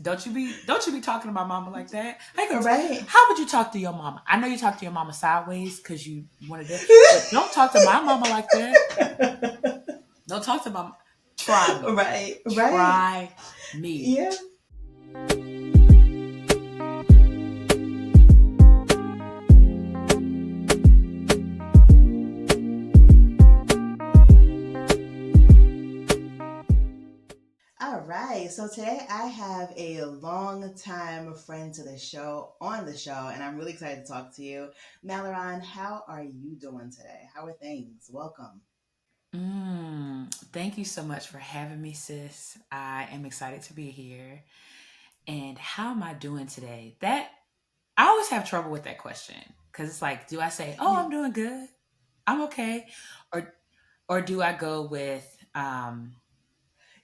don't you be talking to my mama like that. Right. How would you talk to your mama? I know you talk to your mama sideways because you wanted to, but don't talk to my mama like that. Don't talk to my. Try me. Right. Right. Try me. Yeah. All right. So today I have a long time friend to the show on the show, and I'm really excited to talk to you. Malliron, how are you doing today? How are things? Welcome. Thank you so much for having me, sis. I am excited to be here. And how am I doing today? That I always have trouble with that question because it's like, do I say, "Oh, I'm doing good, I'm okay," or do I go with,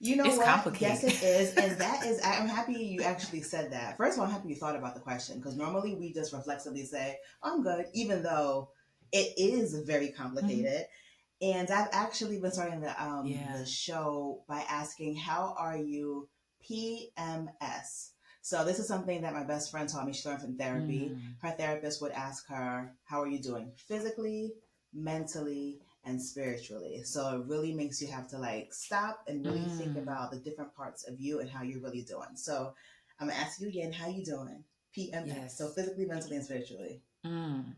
You know "It's what? Yes, complicated." it is. And that is, I'm happy you actually said that. First of all, I'm happy you thought about the question because normally we just reflexively say, I'm good, even though it is very Mhm. complicated. And I've actually been starting the Yeah. show by asking, how are you PMS? So this is something that my best friend taught me. She learned from therapy. Mm. Her therapist would ask her, how are you doing physically, mentally, and spiritually? So it really makes you have to like stop and really think Mm. about the different parts of you and how you're really doing. So I'm gonna ask you again, how you doing? PMS. So Yes. physically, mentally, and spiritually. Mm.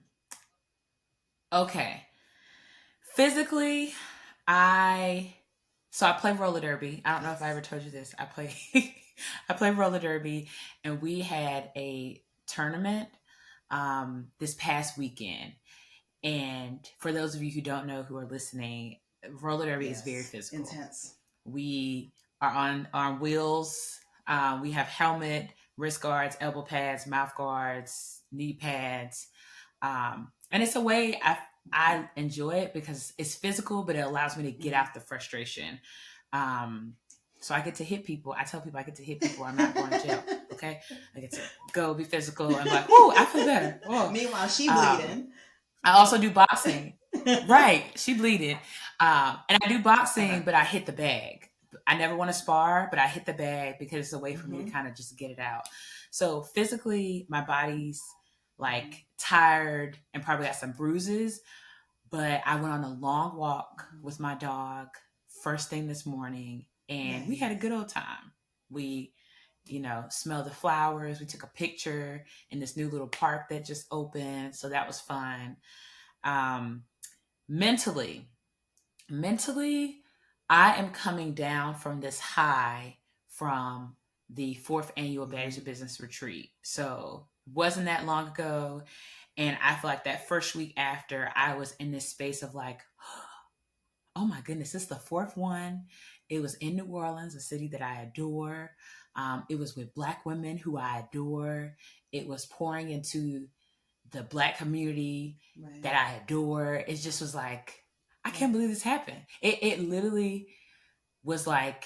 Okay. Physically, I I play roller derby. I don't know if I Yes. ever told you this. I play I play roller derby, and we had a tournament this past weekend. And for those of you who don't know who are listening, roller derby is very Yes. physical. Intense. We are on wheels. We have helmet, wrist guards, elbow pads, mouth guards, knee pads, and it's a way I enjoy it because it's physical, but it allows me to get Mhm. out the frustration. Um, so I get to hit people. I tell people I get to hit people. I'm not going to jail. Okay, I get to go be physical and be like, "Whoo, I feel better." Oh, Meanwhile, she um, bleeding. I also do boxing. Right, she bleeded, and I do Uh-huh. boxing, but I hit the bag. I never want to spar, but I hit the bag because it's a way for me to Mm-hmm. kind of just get it out. So physically, my body's Mm-hmm. like tired and probably got some bruises, but I went on a long walk Mm-hmm. with my dog first thing this morning, and we had a Nice. good old time. We, smelled the flowers. We took a picture in this new little park that just opened, so that was fun. Um, mentally, mentally, I am coming down from this high from the fourth annual Baddies Mm-hmm. of Business retreat. So wasn't that long ago, and I feel like that first week after, I was in this space of like, oh my goodness, this is the fourth one. It was in New Orleans, a city that I adore. It was with Black women who I adore. It was pouring into the Black community that Right. I adore. It just was like, I can't Right. believe this happened. It literally was like,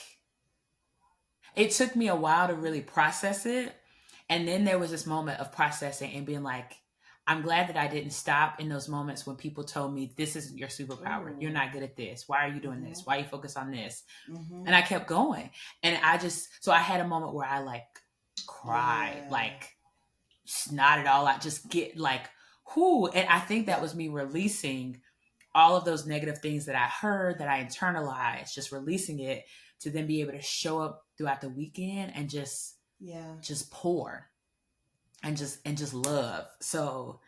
it took me a while to really process it. And then there was this moment of processing and being like, I'm glad that I didn't stop in those moments when people told me, this isn't your superpower. You're Ooh. not good at this. Why are you doing Mm-hmm. this? Why are you focused on this? Mm-hmm. And I kept going. And so I had a moment where I like cried, Yeah. like snot it all out, just get like, whoo. And I think that Yep. was me releasing all of those negative things that I heard, that I internalized, just releasing it to then be able to show up throughout the weekend and Yeah. just pour and just love. So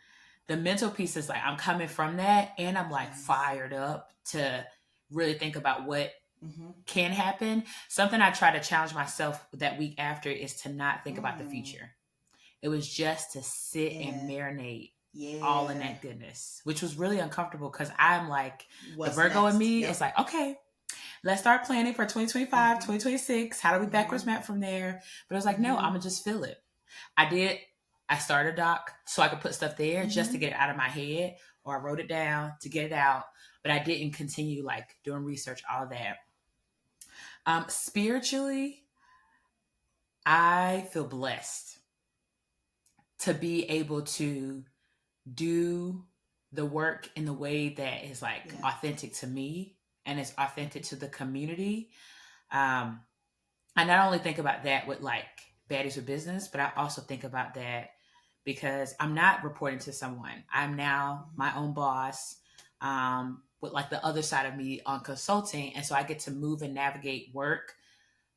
the mental piece is like I'm coming from that, and I'm like Nice. fired up to really think about what Mm-hmm. can happen. Something I try to challenge myself that week after is to not think about the Mm. future. It was just to sit In and it. marinate all in Yeah. that goodness, which was really uncomfortable because I'm like, the What's Virgo in next? me is Yep. like, okay, let's start planning for 2025, Mm-hmm. 2026. How do we backwards Mm-hmm. map from there? But it was like, no, I'm Mm-hmm. going to just feel it. I did. I started a doc so I could put stuff there just to Mm-hmm. get it out of my head, or I wrote it down to get it out. But I didn't continue like doing research, all that. Spiritually, I feel blessed to be able to do the work in the way that is like Yeah. authentic to me and is authentic to the community. Um, I not only think about that with like Baddies with Business, but I also think about that because I'm not reporting to someone. I'm now my own boss, with like the other side of me on consulting. And so I get to move and navigate work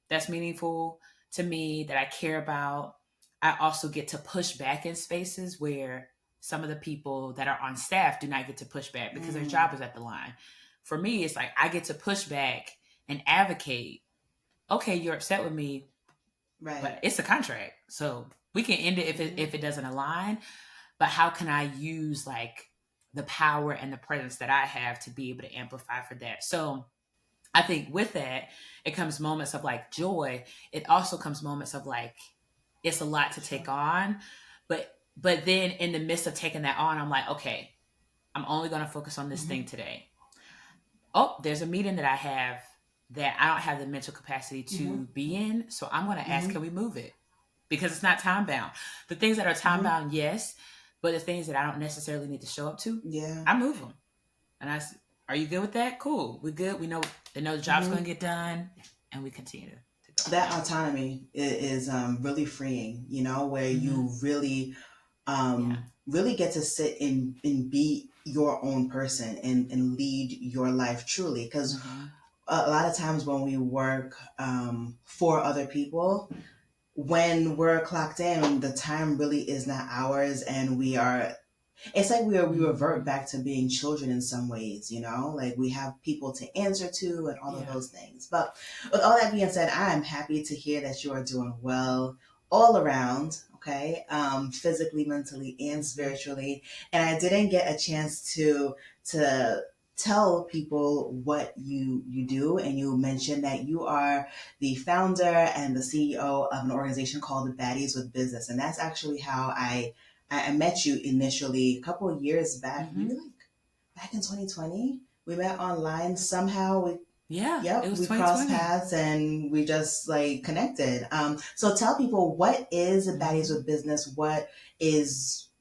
that's meaningful to me, that I care about. I also get to push back in spaces where some of the people that are on staff do not get to push back because their Mm, job is at the line. For me, it's like I get to push back and advocate. Okay, you're upset with me, but right. it's a contract. So we can end it Hmm. if it doesn't align. But how can I use like the power and the presence that I have to be able to amplify for that? So I think with that, it comes moments of like joy. It also comes moments of like it's a lot to take Sure. on. But then in the midst of taking that on, I'm like, okay, I'm only gonna focus on this Hmm. thing today. Oh, there's a meeting that I have that I don't have the mental capacity Hmm. to be in. So I'm gonna ask, Hmm. can we move it? Because it's not time bound. The things that are time Hmm. bound, yes, but the things that I don't necessarily need to show up to, Yeah. I move them. And are you good with that? Cool. We good. We know they know the job's going Hmm. to get done, and we continue to go. That Yeah. autonomy is really freeing, where Mm-hmm. you really Yeah. really get to sit and be your own person and lead your life truly. Because Mm-hmm. a lot of times when we work for other people, when we're clocked in, the time really is not ours, and it's like we revert Mm-hmm. back to being children in some ways, like we have people to answer to and all of Yeah. those things. But with all that being said, I am happy to hear that you are doing well all around. Okay, physically, mentally, and Mm-hmm. spiritually. And I didn't get a chance to tell people what you do, and you mentioned that you are the founder and the CEO of an organization called the Baddies with Business, and that's actually how I met you initially a couple of years back, maybe Mm-hmm. like back in 2020. We met online somehow. Yeah. It Yep, was we crossed 2020. paths and we just like connected. So tell people, what is Baddies Mm-hmm. with Business?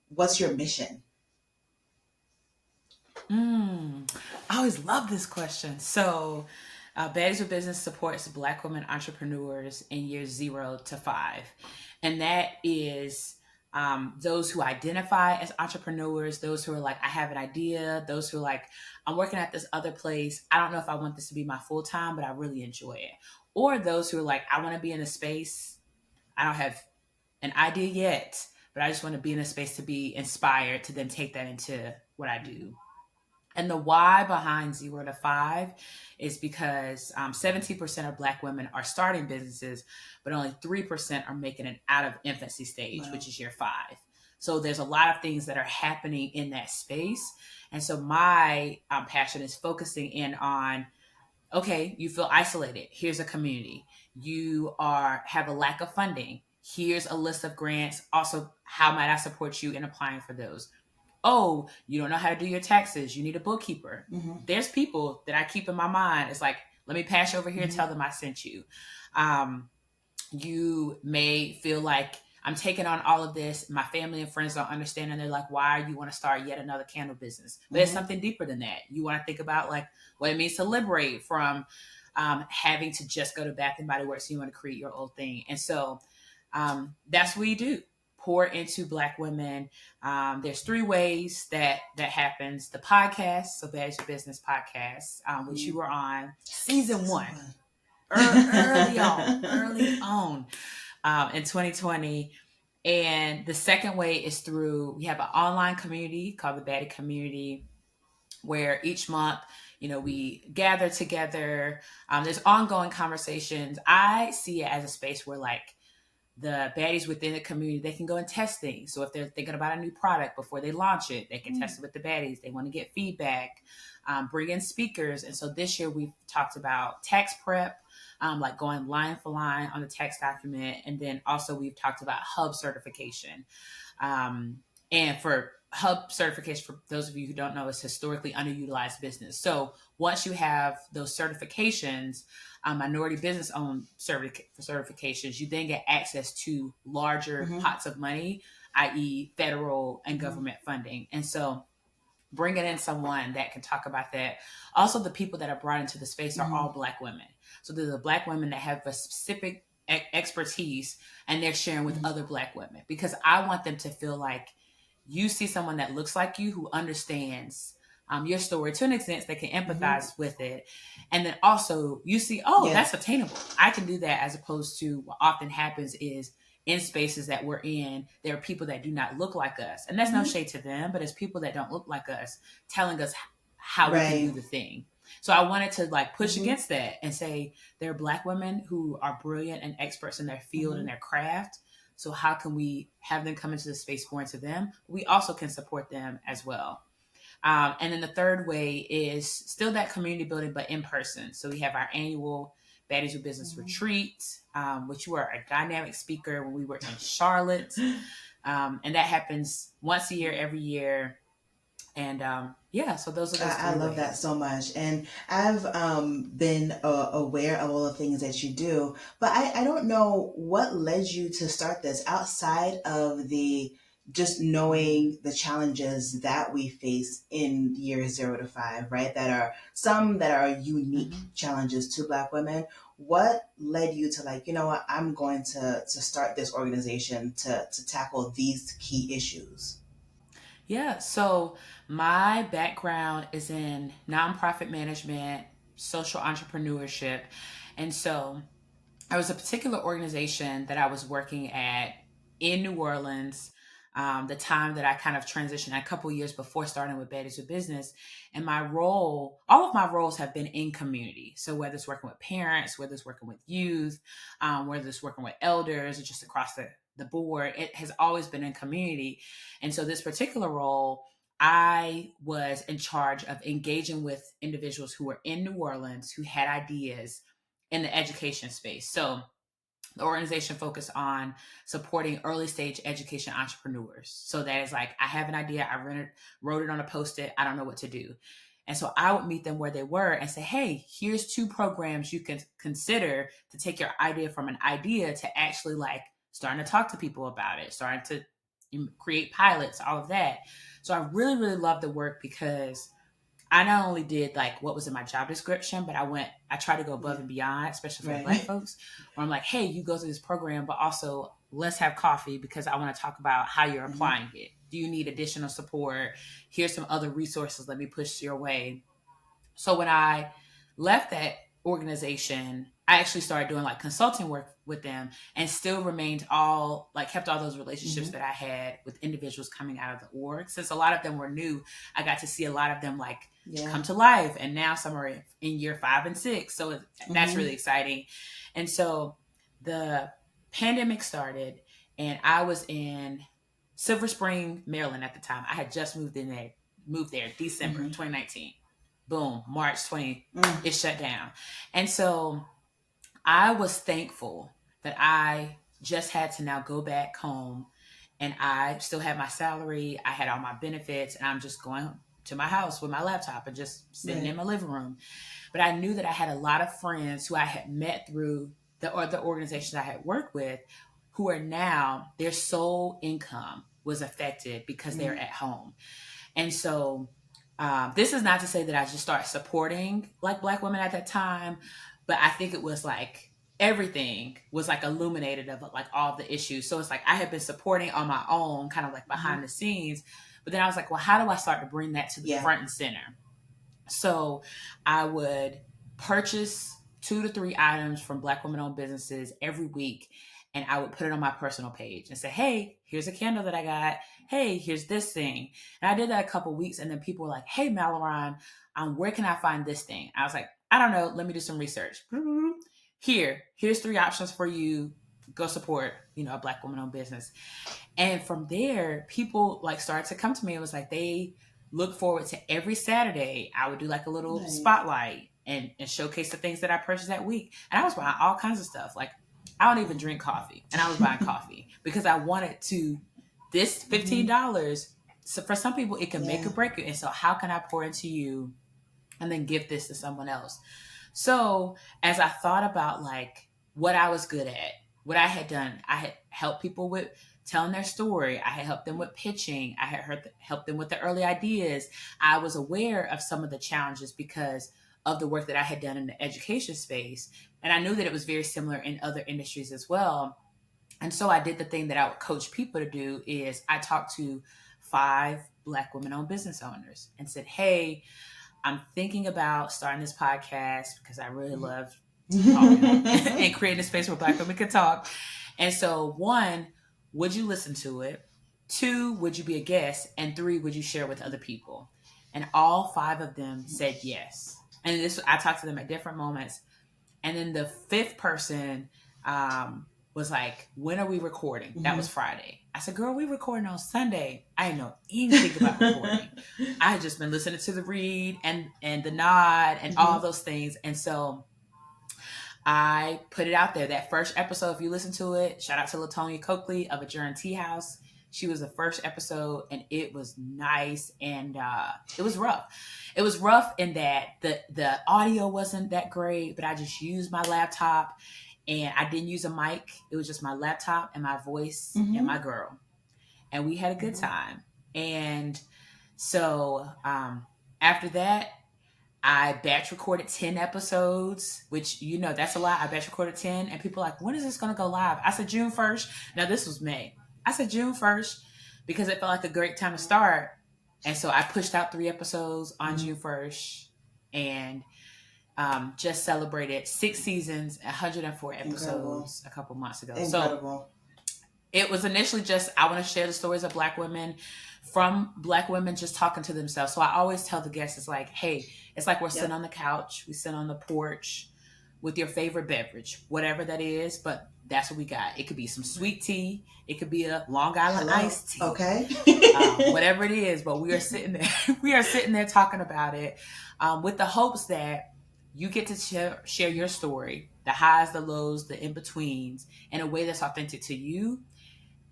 What's your mission? I always love this question. So, Baddies of Business supports Black women entrepreneurs in years 0 to 5. And that is those who identify as entrepreneurs, those who are like, I have an idea, those who are like, I'm working at this other place. I don't know if I want this to be my full time, but I really enjoy it. Or those who are like, I want to be in a space, I don't have an idea yet, but I just want to be in a space to be inspired to then take that into what I Mhm. do. And the why behind 0 to 5 is because 17% of Black women are starting businesses, but only 3% are making it out of infancy stage, Wow. which is year 5. So there's a lot of things that are happening in that space. And so my passion is focusing in on, okay, you feel isolated. Here's a community. You are have a lack of funding. Here's a list of grants. Also, how might I support you in applying for those? Oh, you don't know how to do your taxes. You need a bookkeeper. Hmm. There's people that I keep in my mind. It's like, let me pass you over here and Hmm. tell them I sent you. Um, you may feel like I'm taking on all of this. My family and friends don't understand, and they're like, "Why you want to start yet another candle business?" But it's Hmm. something deeper than that. You want to think about like what it means to liberate from having to just go to Bath and Body Works. So you want to create your own thing, and so that's what we do. Pour into Black women. There's 3 ways that happens. The podcast, so Baddies of Business podcast, which you Hmm. were on season Season one, one. early on in 2020. And the second way is through, we have an online community called the Baddie Community, where each month, we gather together. There's ongoing conversations. I see it as a space where like the baddies within the community, they can go and test things. So if they're thinking about a new product before they launch it, they can test it with the baddies. They want to get feedback, bring in speakers. And so this year we've talked about tax prep, like going line for line on the tax document. And then also we've talked about hub certification. Um, and for hub certification, for those of you who don't know, is historically underutilized business. So once you have those certifications, minority business owned certifications, you then get access to larger Hmm. pots of money, i.e., federal and Hmm. government funding. And so bringing in someone that can talk about that. Also, the people that are brought into the space are Hmm. all Black women. So they're the Black women that have a specific expertise, and they're sharing with Mhm. other Black women, because I want them to feel like you see someone that looks like you, who understands your story to an extent, they can Mhm. empathize with it. And then also you see, oh, Yeah. that's attainable. I can do that, as opposed to what often happens is in spaces that we're in, there are people that do not look like us. And that's no Mhm. shade to them, but it's people that don't look like us telling us how we can do Right. the thing. So I wanted to like push Mhm. against that and say there are Black women who are brilliant and experts in their field and Mhm. their craft. So how can we have them come into the space, pour into them? We also can support them as well. And then the third way is still that community building, but in person. So we have our annual Baddies with Business Mhm. retreat, which you are a dynamic speaker when we were in Charlotte. And that happens once a year, every year. And yeah, so those are those I three love that ways. so much. And I've been aware of all the things that you do, but I don't know what led you to start this outside of the just knowing the challenges that we face in years 0 to 5, right? That are some that are unique Mhm. challenges to Black women. What led you to like, you know what, I'm going to start this organization to tackle these key issues? Yeah, so my background is in nonprofit management, social entrepreneurship. And so there was a particular organization that I was working at in New Orleans. The time that I kind of transitioned a couple years before starting with Baddies with Business, and my role, all of my roles have been in community. So whether it's working with parents, whether it's working with youth, whether it's working with elders, or just across the board, it has always been in community. And so this particular role, I was in charge of engaging with individuals who were in New Orleans who had ideas in the education space. So the organization focused on supporting early stage education entrepreneurs. So that is like, I have an idea, wrote it on a post-it, I don't know what to do. And so I would meet them where they were and say, hey, here's two programs you can consider to take your idea from an idea to actually like starting to talk to people about it, starting to create pilots, all of that. So I really, really love the work because I not only did like what was in my job description, but I tried to go above Yeah. and beyond, especially for the Black Right. folks, where I'm like, hey, you go through this program, but also let's have coffee because I want to talk about how you're Mhm. applying it. Do you need additional support? Here's some other resources. Let me push your way. So when I left that organization, I actually started doing like consulting work with them and still remained all like kept all those relationships Mhm. that I had with individuals coming out of the org. Since a lot of them were new, I got to see a lot of them like Yeah. come to life. And now some are in year 5 and 6. So that's really Mhm. exciting. And so the pandemic started and I was in Silver Spring, Maryland at the time. I had just moved there December Mhm. 2019. Boom, March 20, Mm. it shut down. And so I was thankful that I just had to now go back home and I still had my salary, I had all my benefits, and I'm just going to my house with my laptop and just sitting in Right. my living room. But I knew that I had a lot of friends who I had met through the organizations I had worked with who are now their sole income was affected because they're Mm. at home. And so this is not to say that I just started supporting like Black women at that time, but I think it was like everything was like illuminated of like all the issues. So it's like I had been supporting on my own, kind of like behind Mhm. the scenes, but then I was like, well, how do I start to bring that to the Yeah. front and center? So I would purchase 2 to 3 items from Black women owned businesses every week. And I would put it on my personal page and say, hey, here's a candle that I got. Hey, here's this thing. And I did that a couple weeks. And then people were like, hey, Malliron, where can I find this thing? I was like, I don't know. Let me do some research. Here's 3 options for you. Go support, a Black woman owned business. And from there, people like started to come to me. It was like they look forward to every Saturday. I would do like a little Nice. spotlight and showcase the things that I purchased that week. And I was buying all kinds of stuff. Like I don't even drink coffee. And I was buying coffee because I wanted to this Mhm. $15. So for some people it can make Yeah. or break you. And so how can I pour into you and then give this to someone else? So as I thought about like what I was good at, what I had done, I had helped people with telling their story. I had helped them with pitching. I had helped them with the early ideas. I was aware of some of the challenges because of the work that I had done in the education space. And I knew that it was very similar in other industries as well. And so I did the thing that I would coach people to do is I talked to 5 Black women-owned business owners and said, hey, I'm thinking about starting this podcast because I really love talking and creating a space where Black women can talk. And so, one, would you listen to it? 2, would you be a guest? And 3, would you share with other people? And all 5 of them said yes. And this, I talked to them at different moments. And then the 5th person was like, when are we recording? Mm-hmm. That was Friday. I said, girl, we recording on Sunday. I didn't know anything about recording. I had just been listening to the read and the nod and all those things. And so I put it out there. That first episode, if you listen to it, shout out to LaTonya Coakley of Adjourn Tea House. She was the first episode, and it was nice, and it was rough. It was rough in that the audio wasn't that great, but I just used my laptop, and I didn't use a mic. It was just my laptop and my voice and my girl, and we had a good time. And so after that, I batch recorded 10 episodes, which, you know, that's a lot. I batch recorded 10, and people are like, when is this going to go live? I said June 1st. Now, this was May. I said June 1st because it felt like a great time to start. And so I pushed out 3 episodes on June 1st and just celebrated 6 seasons, 104 episodes a couple months ago. Incredible. So it was initially just, I want to share the stories of Black women, from Black women just talking to themselves. So I always tell the guests, it's like, hey, it's like we're sitting on the couch, we sit on the porch with your favorite beverage, whatever that is, but that's what we got. It could be some sweet tea, it could be a Long Island iced tea, okay, whatever it is. But we are sitting there talking about it, with the hopes that you get to share your story, the highs, the lows, the in betweens, in a way that's authentic to you,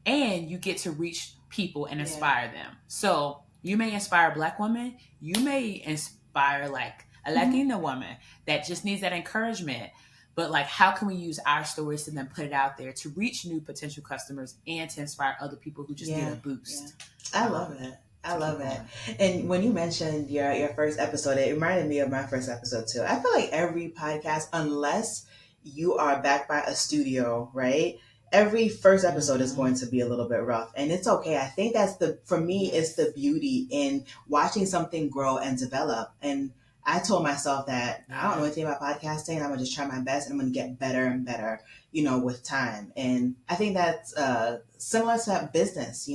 and you get to reach people and inspire them. So you may inspire a Black woman, you may inspire like a Latina woman that just needs that encouragement. But like, how can we use our stories to then put it out there to reach new potential customers and to inspire other people who just need a boost? I love it. I love it. And when you mentioned your first episode, it reminded me of my first episode too. I feel like every podcast, unless you are backed by a studio, right? Every first episode is going to be a little bit rough, and it's okay. I think that's for me, it's the beauty in watching something grow and develop. And I told myself that I don't know anything about podcasting. I'm gonna just try my best, and I'm gonna get better and better, with time. And I think that's similar to business.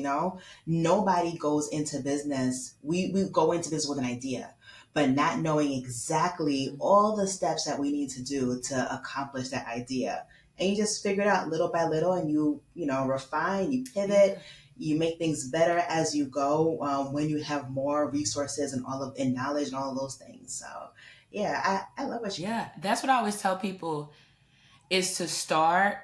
Nobody goes into business. We go into business with an idea, but not knowing exactly all the steps that we need to do to accomplish that idea. And you just figure it out little by little, and you refine, you pivot, you make things better as you go, when you have more resources and knowledge and all of those things. So I love what you. Yeah, that's what I always tell people, is to start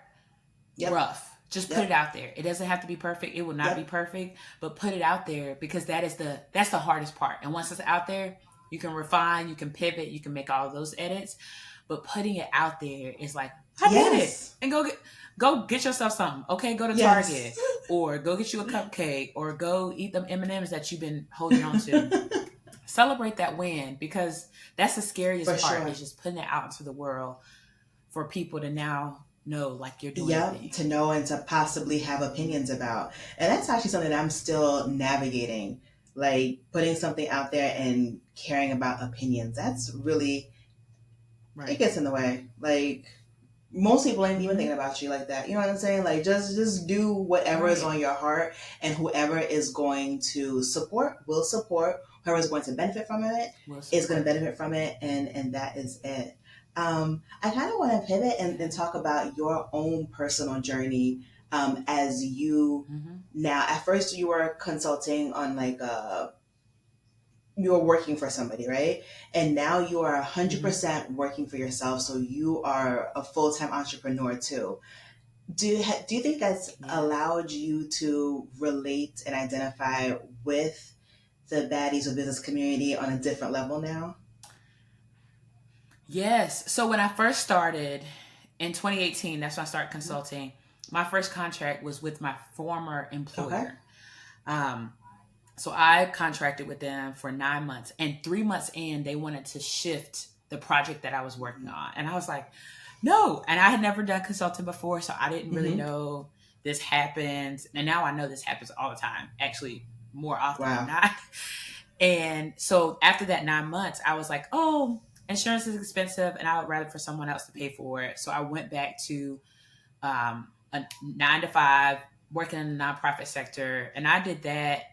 rough. Just put it out there. It doesn't have to be perfect. It will not be perfect, but put it out there, because that's the hardest part. And once it's out there, you can refine, you can pivot, you can make all of those edits. But putting it out there is like, I did it. And go get yourself something. Okay, go to Target or go get you a cupcake or go eat them M&Ms that you've been holding on to. Celebrate that win, because that's the scariest part, is just putting it out into the world for people to now know, like, you're doing it. To know and to possibly have opinions about. And that's actually something that I'm still navigating, like putting something out there and caring about opinions. That's really, it gets in the way. Like, most people ain't even thinking about you like that. You know what I'm saying? Like, just do whatever is on your heart, and whoever is going to support will support. Whoever is going to benefit from it is going to benefit from it, and that is it. I kind of want to pivot and talk about your own personal journey, as you now. At first, you were consulting on like you were working for somebody, right? And now you are 100% working for yourself. So you are a full-time entrepreneur too. Do you think that's allowed you to relate and identify with the Baddies of Business community on a different level now? Yes. So when I first started in 2018, that's when I started consulting. My first contract was with my former employer. So I contracted with them for 9 months, and 3 months in, they wanted to shift the project that I was working on. And I was like, no. And I had never done consulting before, so I didn't really Mm-hmm. know this happens. And now I know this happens all the time, actually, more often than Wow. not. And so after that 9 months, I was like, oh, insurance is expensive and I would rather for someone else to pay for it. So I went back to a 9 to 5, working in the nonprofit sector. And I did that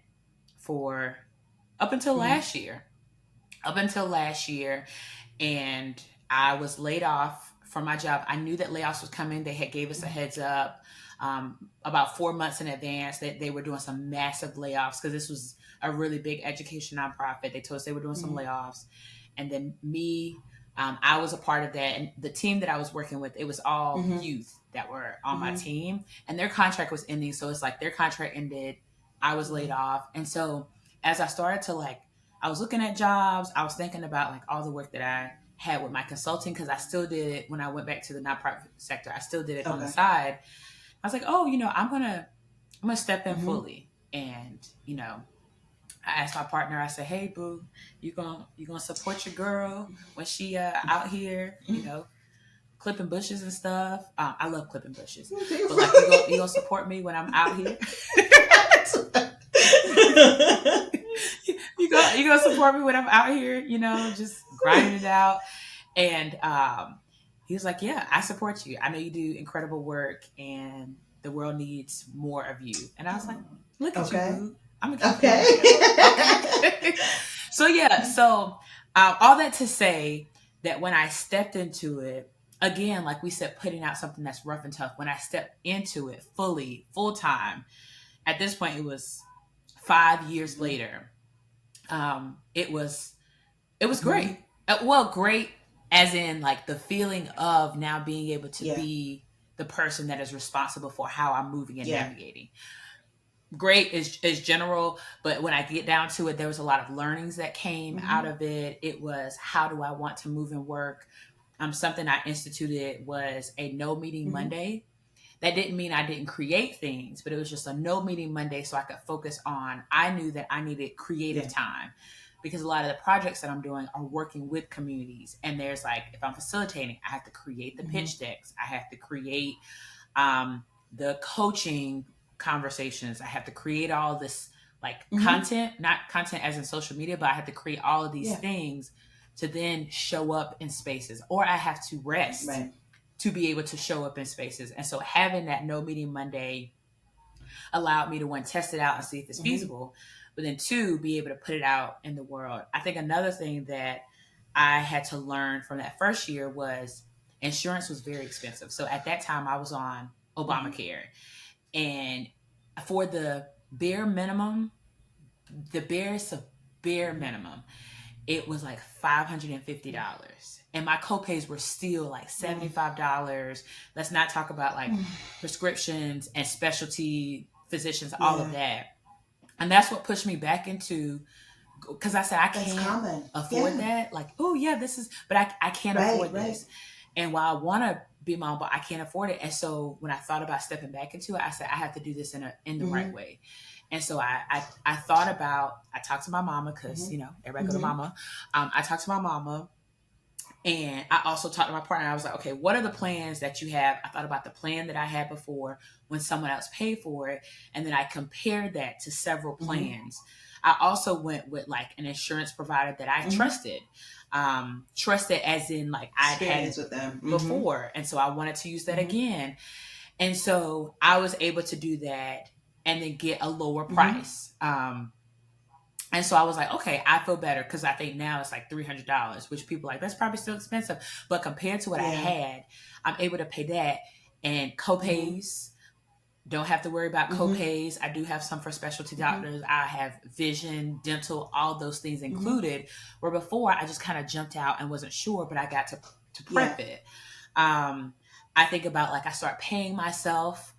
for up until Mm-hmm. last year. Up until last year, and I was laid off from my job. I knew that layoffs was coming. They had gave us a heads up about 4 months in advance that they were doing some massive layoffs because this was a really big education nonprofit. They told us they were doing some Mm-hmm. layoffs, and then me, I was a part of that. And the team that I was working with, it was all Mm-hmm. youth that were on my Mm-hmm. team, and their contract was ending. So it's like their contract ended, I was laid off, and so as I started to like I was looking at jobs. I was thinking about like all the work that I had with my consulting because I still did it when I went back to the nonprofit sector. I still did it on the Okay. side. I was like, oh, I'm gonna step in Mm-hmm. fully, and I asked my partner. I said, hey, boo, you gonna support your girl when she out here, clipping bushes and stuff. I love clipping bushes, but like you gonna support me when I'm out here. You gonna support me when I'm out here, just grinding it out. And he was like, "Yeah, I support you. I know you do incredible work, and the world needs more of you." And I was like, "Look at you, Okay. boo. I'm gonna keep you in Okay. my job." Okay. So yeah, so all that to say that when I stepped into it, again, like we said, putting out something that's rough and tough. When I stepped into it fully, full time, at this point, it was 5 years Mm-hmm. later. It was Mm-hmm. great. Well, great as in like the feeling of now being able to Yeah. be the person that is responsible for how I'm moving and Yeah. navigating. Great is general, but when I get down to it, there was a lot of learnings that came out Mm-hmm. of it. It was how do I want to move and work. Something I instituted was a no meeting Mm-hmm. Monday. That didn't mean I didn't create things, but it was just a no meeting Monday so I could focus on. I knew that I needed creative Yeah. time because a lot of the projects that I'm doing are working with communities. And there's like, if I'm facilitating, I have to create the Mm-hmm. pitch decks, I have to create um, the coaching conversations, I have to create all this like Mm-hmm. content, not content as in social media, but I have to create all of these Yeah. things to then show up in spaces, or I have to rest Right. to be able to show up in spaces. And so having that no meeting Monday allowed me to, one, test it out and see if it's Mm-hmm. feasible, but then two, be able to put it out in the world. I think another thing that I had to learn from that first year was insurance was very expensive. So at that time I was on Mm-hmm. Obamacare, and for bare minimum, the bare Mm-hmm. minimum, it was like $550. And my copays were still like $75. Let's not talk about like Mm-hmm. prescriptions and specialty physicians, all of Yeah. that. And that's what pushed me back into, because I said, I That's can't common. afford Yeah. that. Like, oh, yeah, but I can't Right. afford Right. this. And while I want to be my own, but I can't afford it. And so when I thought about stepping back into it, I said, I have to do this in the right Mm-hmm. way. And so I thought about, I talked to my mama because, everybody go to Mm-hmm. mama. I talked to my mama, and I also talked to my partner. I was like, okay, what are the plans that you have? I thought about the plan that I had before when someone else paid for it. And then I compared that to several Mm-hmm. plans. I also went with like an insurance provider that I Mm-hmm. trusted. Trusted as in like I'd had Experience it with them. Mm-hmm. before. And so I wanted to use that Mm-hmm. again. And so I was able to do that and then get a lower Mm-hmm. price. And so I was like, okay, I feel better because I think now it's like $300, which people are like, that's probably still expensive. But compared to what I Yeah. had, I'm able to pay that. And Mm-hmm. copays, don't have to worry about Mm-hmm. copays. I do have some for specialty Mm-hmm. doctors. I have vision, dental, all those things Mm-hmm. included. Where before I just kind of jumped out and wasn't sure, but I got to Yeah. prep it. Um, I think about like I start paying myself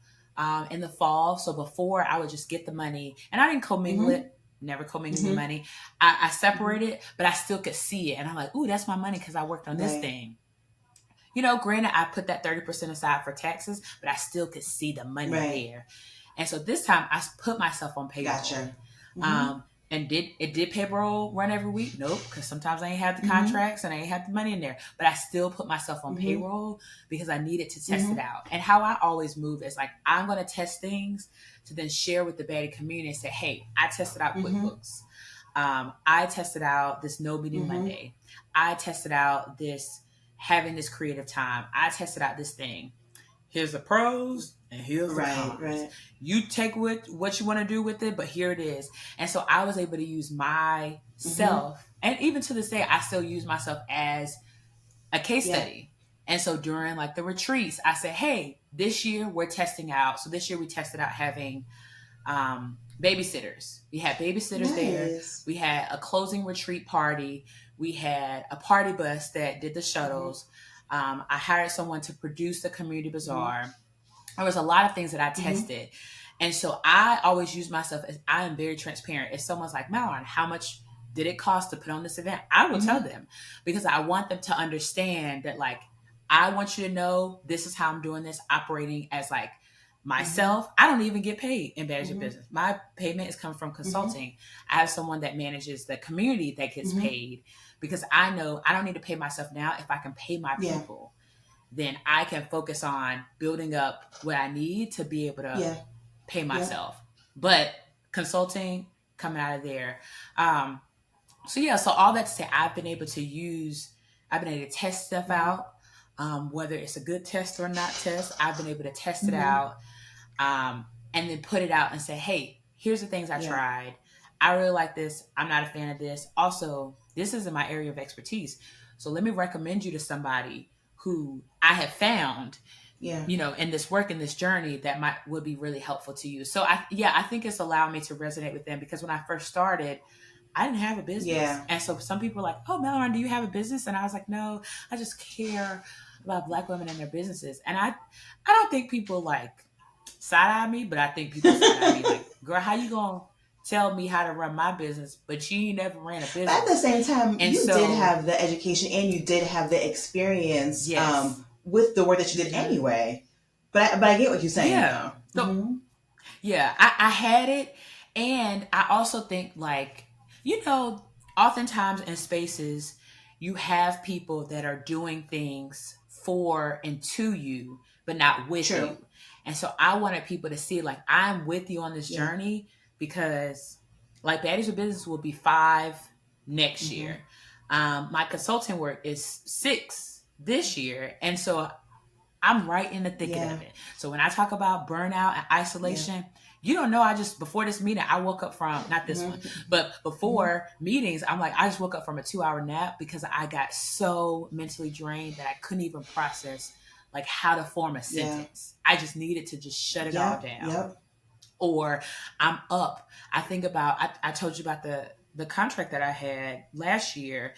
in the fall. So before I would just get the money, and I didn't commingle Mm-hmm. it. Never commingling the Mm-hmm. money. I Mm-hmm. separated, but I still could see it, and I'm like, "Ooh, that's my money because I worked on this Right. thing." Granted, I put that 30% aside for taxes, but I still could see the money Right. there. And so this time I put myself on payroll. Gotcha. Mm-hmm. And did payroll run every week? Nope, because sometimes I ain't have the Mm-hmm. contracts and I ain't have the money in there. But I still put myself on Mm-hmm. payroll because I needed to test it Mm-hmm. out. And how I always move is like I'm gonna test things to then share with the Baddie community and say, hey, I tested out Mm-hmm. QuickBooks. I tested out this no meeting Mm-hmm. Monday. I tested out this having this creative time. I tested out this thing. Here's the pros and here's the Right, cons. right. You take what you want to do with it, but here it is. And so I was able to use Mm-hmm. myself, and even to this day, I still use myself as a case Yeah. study. And so during like the retreats, I said, hey, this year we're testing out. So this year we tested out having babysitters. We had babysitters there. Nice. We had a closing retreat party. We had a party bus that did the Mm-hmm. shuttles. I hired someone to produce the community Mm-hmm. bazaar. There was a lot of things that I Mm-hmm. tested. And so I always use myself as I am very transparent. If someone's like, Malliron, how much did it cost to put on this event? I will tell Mm-hmm. them because I want them to understand that, like, I want you to know this is how I'm doing this, operating as like Mm-hmm. myself. I don't even get paid in Baddies of Mm-hmm. Business. My payment is coming from Mm-hmm. consulting. I have someone that manages the community that gets Mm-hmm. paid because I know I don't need to pay myself now if I can pay my Yeah. people, then I can focus on building up what I need to be able to Yeah. pay Yep. myself. But consulting coming out of there. Um, so yeah, so all that to say, I've been able to test stuff Mm-hmm. out. Whether it's a good test or not test, I've been able to test it Mm-hmm. out, and then put it out and say, hey, here's the things I Yeah. tried. I really like this. I'm not a fan of this. Also, this isn't my area of expertise. So let me recommend you to somebody who I have found, Yeah. in this work, in this journey, that might would be really helpful to you. So I think it's allowed me to resonate with them because when I first started, I didn't have a business. Yeah. And so some people are like, oh, Mallory, do you have a business? And I was like, no, I just care about Black women and their businesses. And I don't think people like side eye me, but I think people side eye me like, girl, how you going to tell me how to run my business, but you ain't never ran a But at the business? same time, And you did so, have the education and you did have the experience yes. with the work that you did Hmm. anyway. But I get what you're saying Yeah. though. So, Mm-hmm. yeah, I had it. And I also think, like, you know, oftentimes in spaces, you have people that are doing things for and to you, but not with True. you. And so I wanted people to see, like, I'm with you on this Yeah. journey because, like, Baddies of Business will be 5 next Mm-hmm. year. My consulting work is 6 this year. And so I'm right in the thicket Yeah. of it. So when I talk about burnout and Yeah. isolation, you don't know. I just, before this meeting, I woke up from, not this one, Mm-hmm. but Mm-hmm. before meetings, I'm like, I just woke up from a 2 hour nap because I got so mentally drained that I couldn't even process like how to form a Yeah. sentence. I just needed to just shut it all Yep. down. Yep. Or I'm up. I think about, I told you about the contract that I had last year,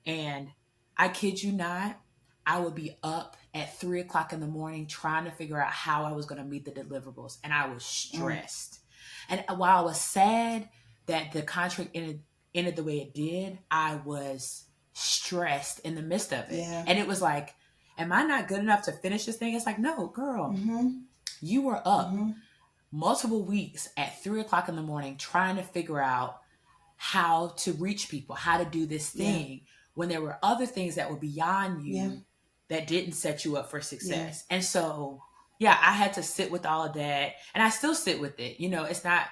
and I kid you not, I would be up at 3 o'clock in the morning trying to figure out how I was going to meet the deliverables. And I was Mm. stressed. And while I was sad that the contract ended the way it did, I was stressed in the midst of it. Yeah. And it was like, am I not good enough to finish this thing? It's like, no, girl, Mm-hmm. you were up Mm-hmm. multiple weeks at 3 o'clock in the morning trying to figure out how to reach people, how to do this Yeah. thing when there were other things that were beyond Yeah. you that didn't set you up for Yeah. success. And so, yeah, I had to sit with all of that, and I still sit with it. It's not,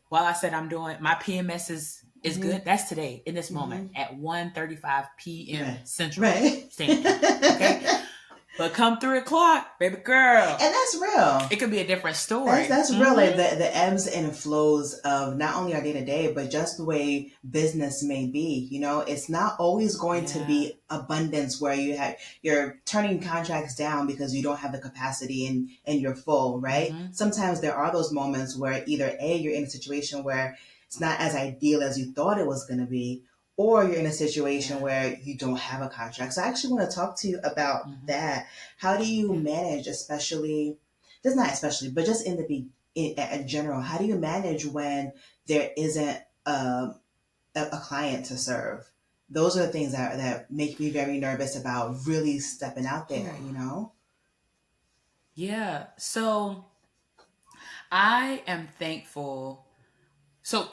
while I said I'm doing my PMS is Mm-hmm. good. That's today in this moment Mm-hmm. at 1:35 p.m. Right. Central Right. Standard Time. Okay, but come 3 o'clock, baby girl, And that's real. it could be a different That's story. that's real, like Mm-hmm. the ebbs and flows of not only our day to day, but just the way business may be. It's not always going to Yeah. be abundance where you're turning contracts down because you don't have the capacity and you're full, right? Mm-hmm. Sometimes there are those moments where either A, you're in a situation where it's not as ideal as you thought it was going to be, or you're in a situation Yeah. where you don't have a contract. So I actually want to talk to you about Mm-hmm. that. How do you Yeah. manage, especially? Just not especially, but just in general, how do you manage when there isn't a client to serve? Those are the things that make me very nervous about really stepping out there, Oh, you know? yeah. So I am thankful. So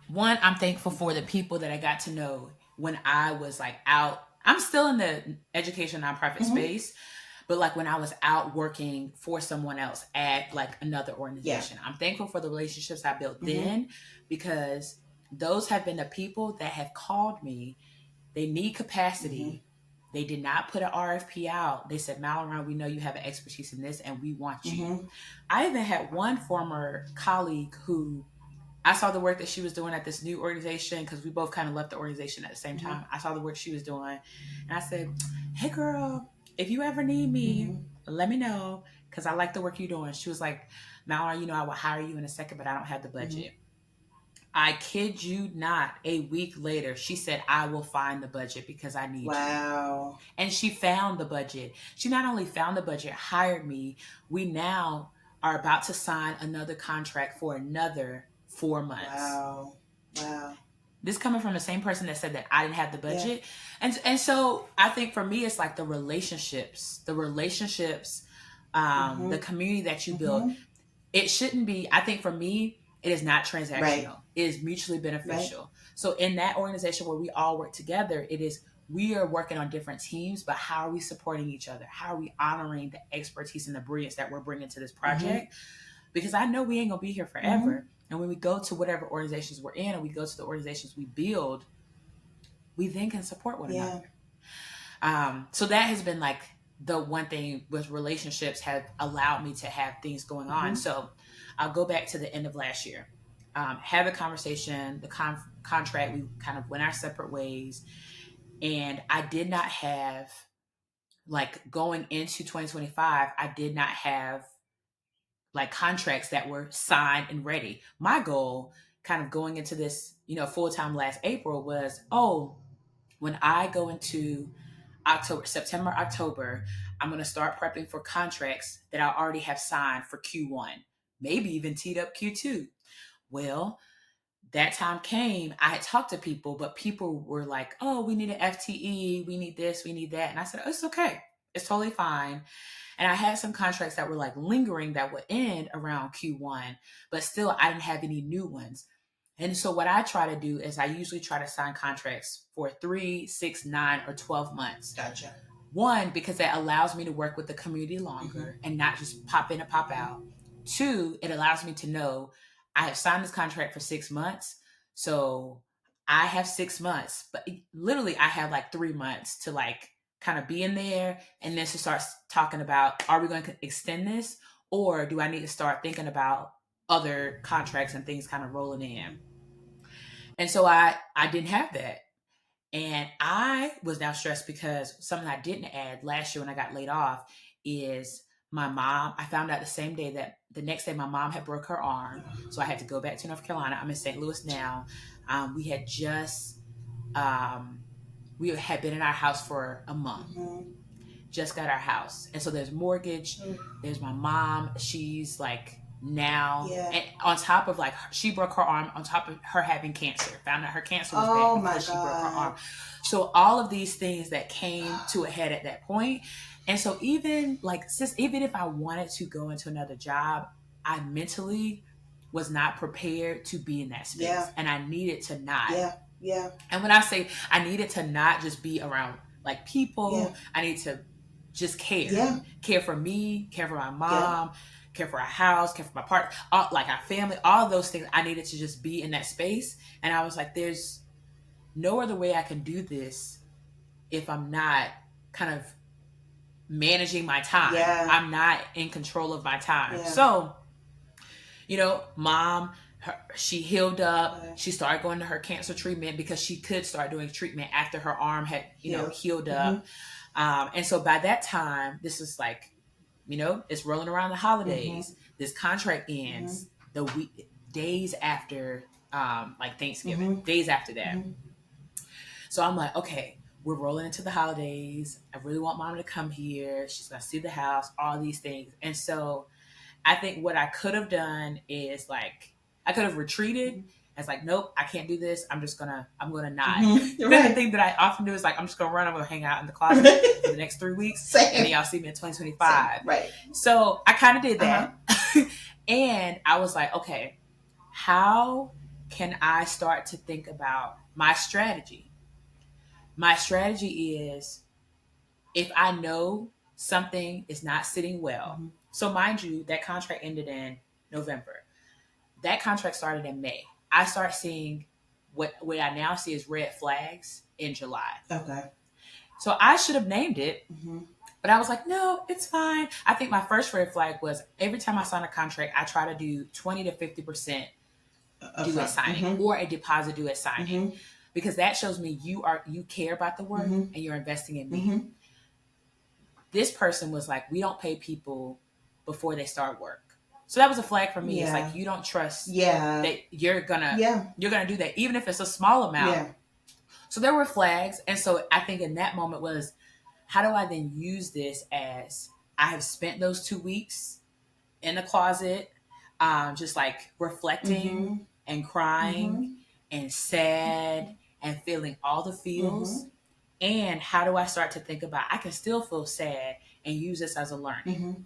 One, I'm thankful for the people that I got to know when I was like out. I'm still in the education nonprofit Mm-hmm. space, but like when I was out working for someone else at like another Yeah. organization, I'm thankful for the relationships I built Mm-hmm. then, because those have been the people that have called me. They need Mm-hmm. capacity. They did not put an RFP out. They said, Malliron, we know you have an expertise in this and we want you. Mm-hmm. I even had one former colleague who I saw the work that she was doing at this new organization, because we both kind of left the organization at the same Mm-hmm. time. I saw the work she was doing, and I said, "Hey, girl, if you ever need me, Mm-hmm. let me know, because I like the work you're doing." She was like, "Mallory, I will hire you in a second, but I don't have the Mm-hmm. budget." I kid you not. A week later, she said, "I will find the budget because I need you." Wow. And she found the budget. She not only found the budget, hired me. We now are about to sign another contract for another 4 months. Wow. Wow. This coming from the same person that said that I didn't have the Yeah. budget. And so I think for me, it's like the relationships, Mm-hmm. the community that you build. Mm-hmm. It shouldn't be, I think for me, it is not Right. transactional. It is mutually Right. beneficial. So in that organization where we all work together, it is, we are working on different teams, but how are we supporting each other? How are we honoring the expertise and the brilliance that we're bringing to this Mm-hmm. project? Because I know we ain't gonna be here Mm-hmm. forever. And when we go to whatever organizations we're in, and we go to the organizations we build, we then can support one Yeah. another. So that has been like the one thing with relationships have allowed me to have things going on. Mm-hmm. So I'll go back to the end of last year. Have a conversation, the contract, we kind of went our separate ways. And I did not have, like going into 2025, I did not have like contracts that were signed and ready. My goal kind of going into this, full time last April was, oh, when I go into October, September, October, I'm going to start prepping for contracts that I already have signed for Q1, maybe even teed up Q2. Well, that time came, I had talked to people, but people were like, oh, we need an FTE, we need this, we need that. And I said, oh, it's okay. It's totally fine. And I had some contracts that were like lingering that would end around Q1, but still I didn't have any new ones. And so what I try to do is I usually try to sign contracts for 3, 6, 9, or 12 months. Gotcha. One, because that allows me to work with the community Mm-hmm. longer and not just pop in and pop Mm-hmm. out. Two, it allows me to know I have signed this contract for 6 months. So I have 6 months, but literally I have like 3 months to like kind of be in there, and then to start talking about, are we going to extend this, or do I need to start thinking about other contracts and things kind of rolling in? And so I didn't have that. And I was now stressed because something I didn't add last year when I got laid off is my mom. I found out the same day, that the next day my mom had broke her arm. So I had to go back to North Carolina. I'm in St. Louis now. We had just, we had been in our house for a month, Mm-hmm. just got our house. And so there's mortgage, Oh, there's my mom. She's like now, yeah. and on top of like, she broke her arm, on top of her having cancer, found out her cancer was back Oh my because she broke her God. arm. So all of these things that came to a head at that point. And so even like, sis, even if I wanted to go into another job, I mentally was not prepared to be in that Yeah. space. And I needed to not. Yeah. Yeah. And when I say I needed to not just be around like Yeah. people, I need to just Yeah. care for me, care for my Yeah. mom, care for our house, care for my partner, all, like our family, all of those things. I needed to just be in that space. And I was like, there's no other way I can do this if I'm not kind of managing my time. Yeah. I'm not in control of my time. Yeah. So, mom, she healed up. Okay. She started going to her cancer treatment because she could start doing treatment after her arm had, Healed. healed Mm-hmm. up. And so by that time, this is like, it's rolling around the Mm-hmm. holidays. This contract Mm-hmm. ends the week, days after, like Thanksgiving, Mm-hmm. days after that. Mm-hmm. So I'm like, okay, we're rolling into the holidays. I really want mom to come here. She's going to see the house, all these things. And so I think what I could have done is like, I could have retreated. It's like, nope, I can't do this. I'm gonna not. Mm-hmm. Then the Right. thing that I often do is like, I'm just gonna run. I'm gonna hang out in the closet Right. for the next 3 weeks, Same. and then y'all see me in Same. 2025. Right. So I kind of did Uh-huh. that, and I was like, okay, how can I start to think about my strategy? My strategy is, if I know something is not sitting well. Mm-hmm. So mind you, that contract ended in November. That contract started in May. I start seeing what I now see as red flags in July. Okay. So I should have named it, Mm-hmm. but I was like, no, it's fine. I think my first red flag was every time I sign a contract, I try to do 20 to 50% due at Upfront. signing, Mm-hmm. or a deposit due at signing, Mm-hmm. because that shows me you care about the work Mm-hmm. and you're investing in me. Mm-hmm. This person was like, we don't pay people before they start work. So that was a flag for me. It's Yeah. like, you don't trust Yeah. that you're gonna Yeah. do that, even if it's a small amount. Yeah. So there were flags. And so I think in that moment was, how do I then use this as I have spent those 2 weeks in the closet, just like reflecting Mm-hmm. and crying Mm-hmm. and sad and feeling all the Mm-hmm. feels. And how do I start to think about, I can still feel sad and use this as a learning? Mm-hmm.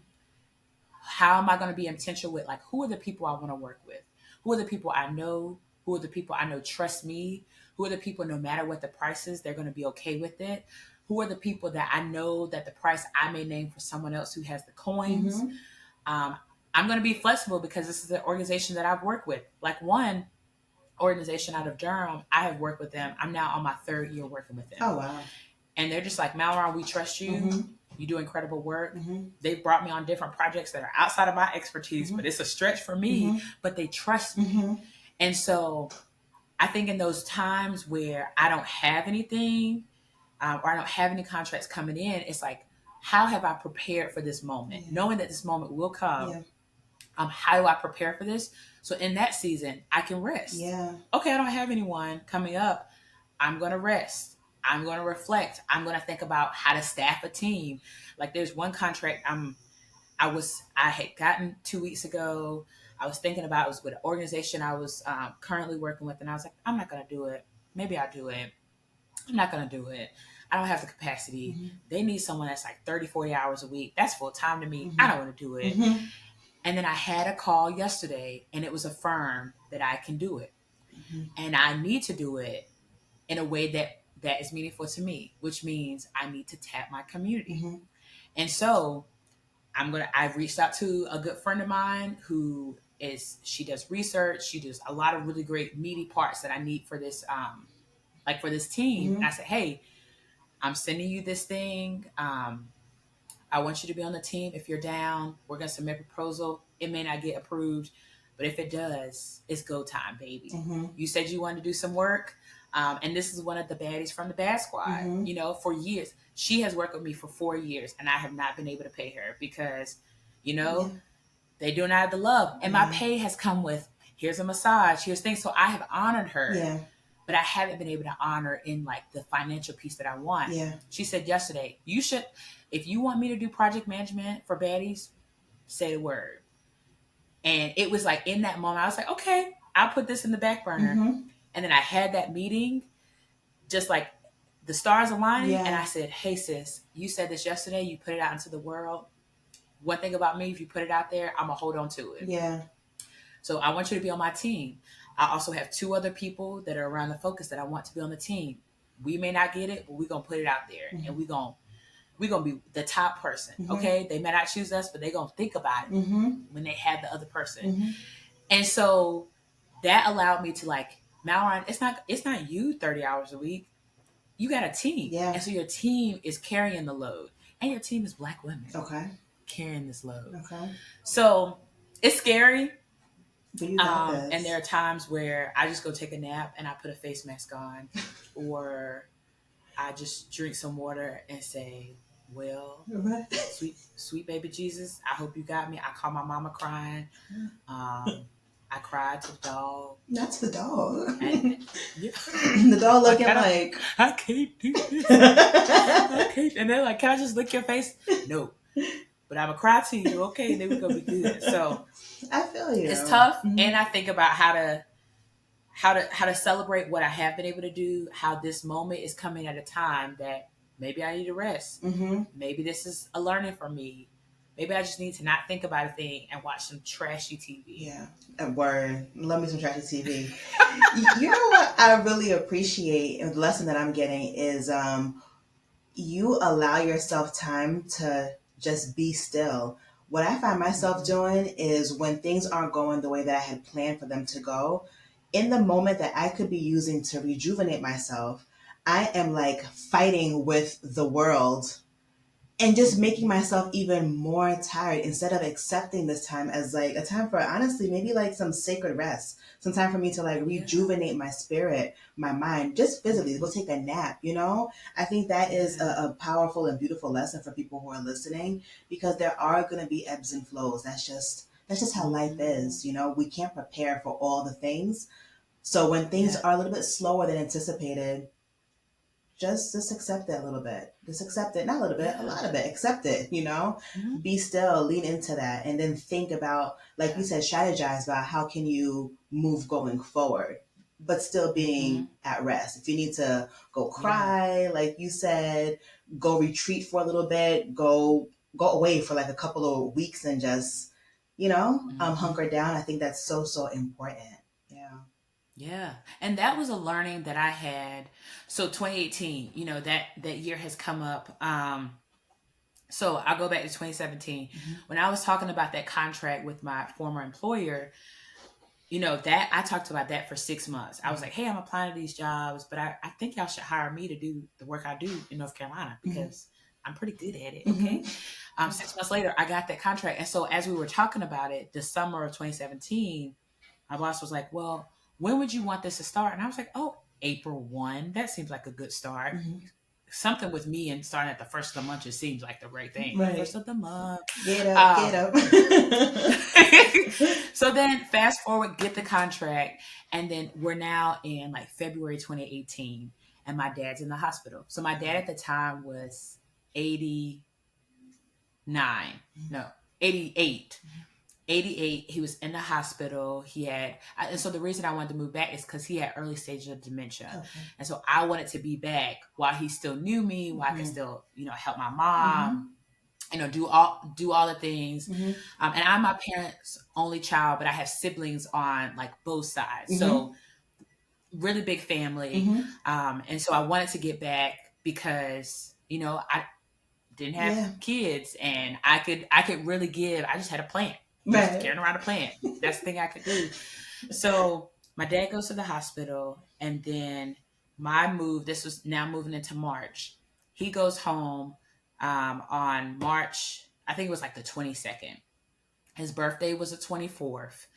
How am I going to be intentional with, like, who are the people I want to work with? Who are the people I know? Who are the people I know trust me? Who are the people, no matter what the price is, they're going to be okay with it? Who are the people that I know that the price I may name for someone else who has the coins? Mm-hmm. Um, I'm going to be flexible because this is an organization that I've worked with. Like one organization out of Durham, I have worked with them. I'm now on my 3rd year working with them. Oh, wow. And they're just like, Malliron, we trust you. Mm-hmm. You do incredible work. Mm-hmm. They've brought me on different projects that are outside of my expertise, Mm-hmm. but it's a stretch for me, Mm-hmm. but they trust me. Mm-hmm. And so I think in those times where I don't have anything, or I don't have any contracts coming in, it's like, how have I prepared for this moment? Yeah. Knowing that this moment will come, Yeah. how do I prepare for this? So in that season, I can rest. Yeah. Okay, I don't have anyone coming up. I'm going to rest. I'm going to reflect. I'm going to think about how to staff a team. Like there's one contract I had gotten 2 weeks ago. I was thinking about, it was with an organization I was currently working with, and I was like, I'm not going to do it. Maybe I'll do it. I'm not going to do it. I don't have the capacity. Mm-hmm. They need someone that's like 30, 40 hours a week. That's full time to me. Mm-hmm. I don't want to do it. Mm-hmm. And then I had a call yesterday, and it was a firm that I can do it. Mm-hmm. And I need to do it in a way that is meaningful to me, which means I need to tap my community. Mm-hmm. And so I've reached out to a good friend of mine she does research. She does a lot of really great meaty parts that I need for this, for this team. Mm-hmm. And I said, hey, I'm sending you this thing. I want you to be on the team. If you're down, we're going to submit a proposal. It may not get approved, but if it does, it's go time, baby. Mm-hmm. You said you wanted to do some work. And this is one of the baddies from the Bad Squad. Mm-hmm. For years. She has worked with me for 4 years, and I have not been able to pay her because, Yeah. they do not have the love. And my Yeah. pay has come with, here's a massage, here's things. So I have honored her. Yeah. But I haven't been able to honor in like the financial piece that I want. Yeah. She said yesterday, if you want me to do project management for baddies, say the word. And it was like in that moment, I was like, okay, I'll put this in the back burner. Mm-hmm. And then I had that meeting, just like the stars aligning. Yeah. And I said, hey sis, you said this yesterday, you put it out into the world. One thing about me, if you put it out there, I'm gonna hold on to it. Yeah. So I want you to be on my team. I also have 2 other people that are around the focus that I want to be on the team. We may not get it, but we're gonna put it out there. Mm-hmm. And we're gonna be the top person. Mm-hmm. Okay. They may not choose us, but they're gonna think about it Mm-hmm. when they have the other person. Mm-hmm. And so that allowed me to like, Malliron, it's not you 30 hours a week. You got a team. Yeah. And so your team is carrying the load. And your team is Black women. Okay. Carrying this load. Okay. So it's scary. But you got this. And there are times where I just go take a nap and I put a face mask on, or I just drink some water and say, well, Right. sweet baby Jesus, I hope you got me. I call my mama crying. I cried to the dog. That's the dog. And, yeah. The dog looking Like, like, I can't do this. I can't. And they're like, can I just lick your face? No. But I'm going to cry to you. Okay, then we're going to be good. So I feel you. it's tough. Mm-hmm. And I think about how to celebrate what I have been able to do, how this moment is coming at a time that maybe I need to rest. Mm-hmm. Maybe this is a learning for me. Maybe I just need to not think about a thing and watch some trashy TV. Yeah, a word. Love me some trashy TV. You know what I really appreciate, and the lesson that I'm getting is you allow yourself time to just be still. What I find myself Mm-hmm. doing is when things aren't going the way that I had planned for them to go, in the moment that I could be using to rejuvenate myself, I am like fighting with the world and just making Mm-hmm. myself even more tired instead of accepting this time as like a time for honestly maybe like some sacred rest, some time for me to like Yeah. rejuvenate my spirit, my mind, just physically go Mm-hmm. take a nap, you know. I think that is Yeah. a powerful and beautiful lesson for people who are listening, because there are going to be ebbs and flows. That's just how life Mm-hmm. is, you know. We can't prepare for all the things, so when things Yeah. are a little bit slower than anticipated, just accept it a little bit. Just accept it, not a little bit, a Yeah. lot of it. Accept it, you know. Mm-hmm. Be still, lean into that, and then think about, like you Yeah. said, strategize about how can you move going forward, but still Mm-hmm. being at rest. If you need to go Yeah. cry, like you said, go retreat for a little bit, go away for like a couple of weeks and just, Mm-hmm. hunker down. I think that's so so important. Yeah. Yeah. And that was a learning that I had. So 2018, that year has come up. So I'll go back to 2017. Mm-hmm. When I was talking about that contract with my former employer, that I talked about that for 6 months. I was like, hey, I'm applying to these jobs, but I think y'all should hire me to do the work I do in North Carolina Mm-hmm. because I'm pretty good at it. Okay. Mm-hmm. 6 months later, I got that contract. And so as we were talking about it, the summer of 2017, my boss was like, well, when would you want this to start? And I was like, oh, April 1. That seems like a good start. Mm-hmm. Something with me and starting at the first of the month just seems like the right thing. First Right. of the month. Get up, get Um, up. so then fast forward, get the contract, and then we're now in like February 2018, and my dad's in the hospital. So my dad at the time was 89, no, 88. 88, he was in the hospital. And so the reason I wanted to move back is because he had early stages of dementia. Okay. And so I wanted to be back while he still knew me, while I could Mm-hmm. still, help my mom, Mm-hmm. do all the things. Mm-hmm. And I'm my parents' only child, but I have siblings on like both sides. Mm-hmm. So really big family. Mm-hmm. And so I wanted to get back because, I didn't have Yeah. kids and I could really give. I just had a plant, just Right. carrying around a plant. That's the thing I could do. So my dad goes to the hospital, and then this was now moving into March. He goes home on March, I think it was like the 22nd. His birthday was the 24th.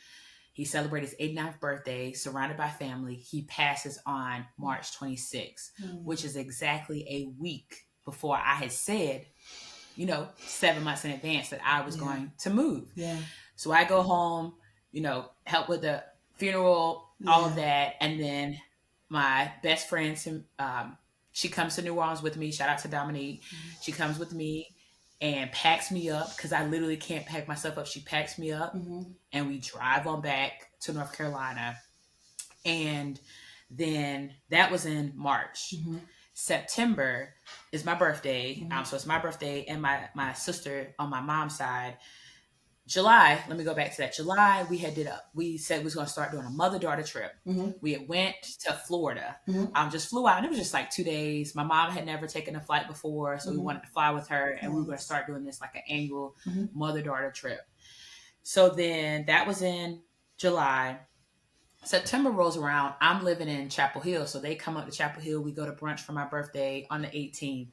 He celebrated his 89th birthday, surrounded by family. He passes on March 26th, Mm-hmm. which is exactly a week before I had said, 7 months in advance that I was Yeah. going to move. Yeah. So I go home, help with the funeral, all of Yeah. that. And then my best friend, she comes to New Orleans with me. Shout out to Dominique. She comes with me and packs me up because I literally can't pack myself up. She packs me up Mm-hmm. and we drive on back to North Carolina. And then that was in March. Mm-hmm. September is my birthday. Mm-hmm. So it's my birthday and my sister on my mom's side. July, let me go back to that. July, we said we was gonna start doing a mother daughter trip. Mm-hmm. We had went to Florida. Mm-hmm. Just flew out, and it was just like 2 days. My mom had never taken a flight before, so we Mm-hmm. wanted to fly with her, and we were gonna Nice. start doing this like an annual Mm-hmm. mother daughter trip. So then that was in July. September rolls around. I'm living in Chapel Hill, so they come up to Chapel Hill. We go to brunch for my birthday on the 18th.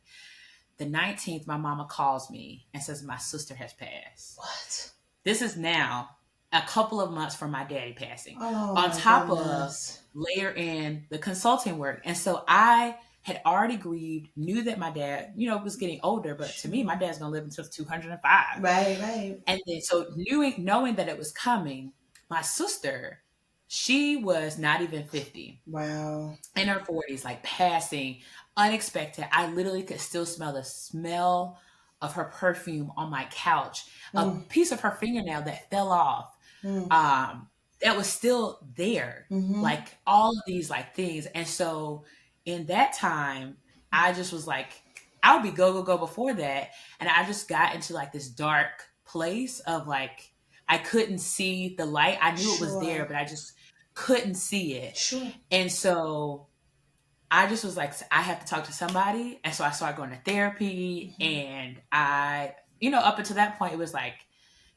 The 19th, my mama calls me and says my sister has passed. What? This is now a couple of months from my daddy passing, Oh on my top of goodness. layer in the consulting work. And so I had already grieved, knew that my dad, was getting older, but to me, my Sure. dad's gonna live until 205. Right. Right. And then so knowing that it was coming, my sister, she was not even 50, Wow. in her 40s, like passing, unexpected. I literally could still smell the smell of her perfume on my couch, a Mm. piece of her fingernail that fell off, Mm. um, that was still there, Mm-hmm. like all of these like things. And so in that time, I just was like, I'll be go, go, go before that. And I just got into like this dark place of like I couldn't see the light. I knew it was there, Sure. but I just couldn't see it. Sure. And so I just was like, I have to talk to somebody. And so I started going to therapy. Hmm. And I, up until that point, it was like,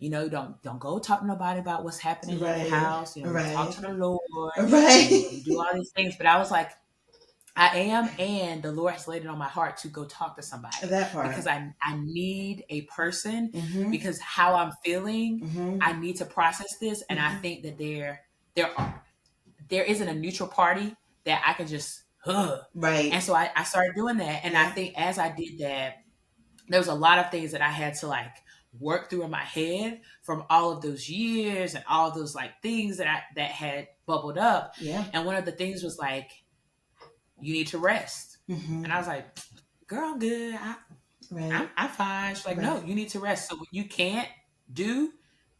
don't go talk to nobody about what's happening in your Right. house. You talk Right. to the Lord. You Right. do all these things. But I was like, I am, and the Lord has laid it on my heart to go talk to somebody That because part. I need a person Mm-hmm. because how I'm feeling, Mm-hmm. I need to process this, and I Mm-hmm. think that there isn't a neutral party that I can just and Right. so I started doing that, and I Yeah. think as I did that, there was a lot of things that I had to like work through in my head from all of those years and all those like things that had bubbled up, Yeah. and one of the things was like you need to rest. Mm-hmm. And I was like, girl, I'm good. Right. I'm fine. She's like, no, Right. you need to rest. So when you can't do,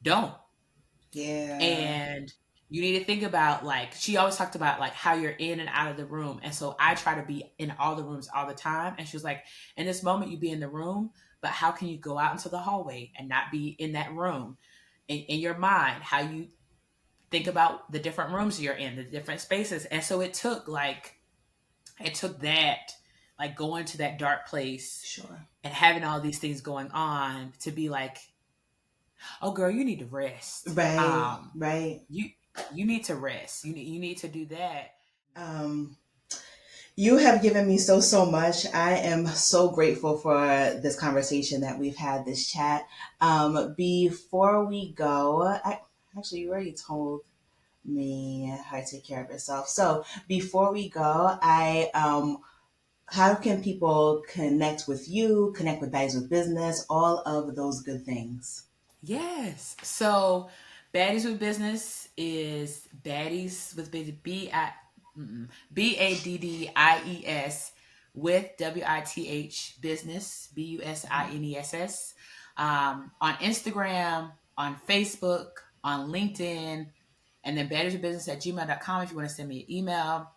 don't. Yeah. And you need to think about like, she always talked about like how you're in and out of the room. And so I try to be in all the rooms all the time. And she was like, in this moment, you be in the room, but how can you go out into the hallway and not be in that room? In your mind, how you think about the different rooms you're in, the different spaces. And so it took that like going to that dark place Sure. and having all these things going on to be like, oh girl, you need to rest. Right. Right. You need to rest. You need to do that. Um, you have given me so much. I am so grateful for this conversation that we've had, this chat. Before we go, actually, you already told me how to take care of yourself. So before we go, how can people connect with you, connect with Baddies with Business, all of those good things? Yes. So Baddies with Business is Baddies with Business Baddies with Business Business. On Instagram, on Facebook, on LinkedIn, and then Baddies with Business at gmail.com if you want to send me an email.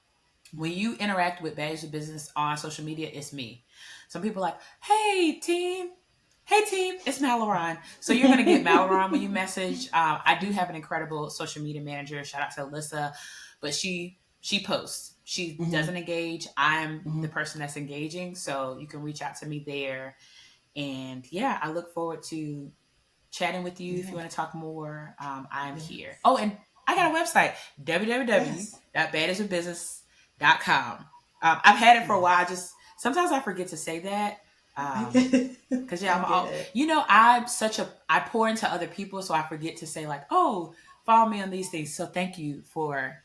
When you interact with Baddies of Business on social media, it's me. Some people are like, hey team, it's Malliron. So you're gonna get Malliron when you message. I do have an incredible social media manager. Shout out to Alyssa, but she posts. She Hmm. doesn't engage. I'm Hmm. the person that's engaging, so you can reach out to me there. And yeah, I look forward to chatting with you if Yeah. you want to talk more. I'm here. Yes. Oh, and I got a website, Yes. www.baddieswithbusiness.com. I've had it for a while. Yes. Just sometimes I forget to say that. I get it. Cause I yeah, get it. I pour into other people, so I forget to say like, oh, follow me on these things. So thank you for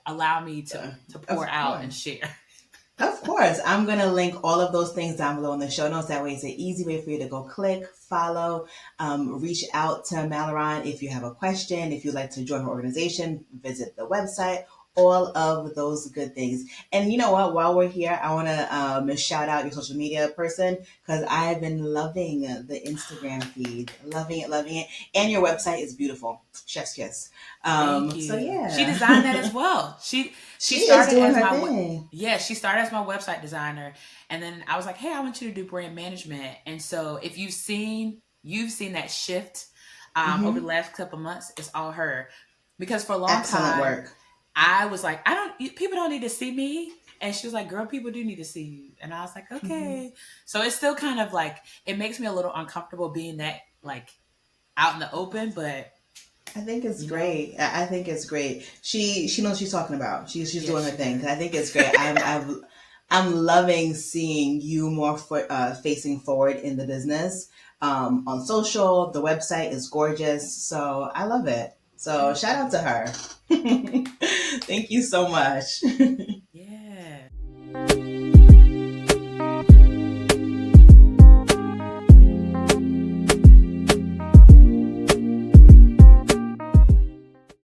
allow me Uh, to pour of out and course. share. Of course. I'm going to link all of those things down below in the show notes. That way it's an easy way for you to go click, follow, reach out to Malliron if you have a question, if you'd like to join her organization, visit the website, all of those good things. And you know what? While we're here, I want to shout out your social media person because I've been loving the Instagram feed. Loving it, loving it. And your website is beautiful. Chef's kiss. Thank So you. She yeah, designed that as well. She she is started doing as her my thing. yeah, she started as my website designer, and then I was like, hey, I want you to do brand management. And so if you've seen that shift over the Hmm. last couple months. It's all her because for a long Excellent time work. I was like, people don't need to see me. And she was like, girl, people do need to see you. And I was like, Hmm. okay. So it's still kind of like, it makes me a little uncomfortable being that like out in the open, but I think it's you know, great. I think it's great. She knows what she's talking about. She's doing yes, her she thing. does. I think it's great. I'm loving seeing you more facing forward in the business. On social, the website is gorgeous. So I love it. So Thank shout out to you. her. Thank you so much.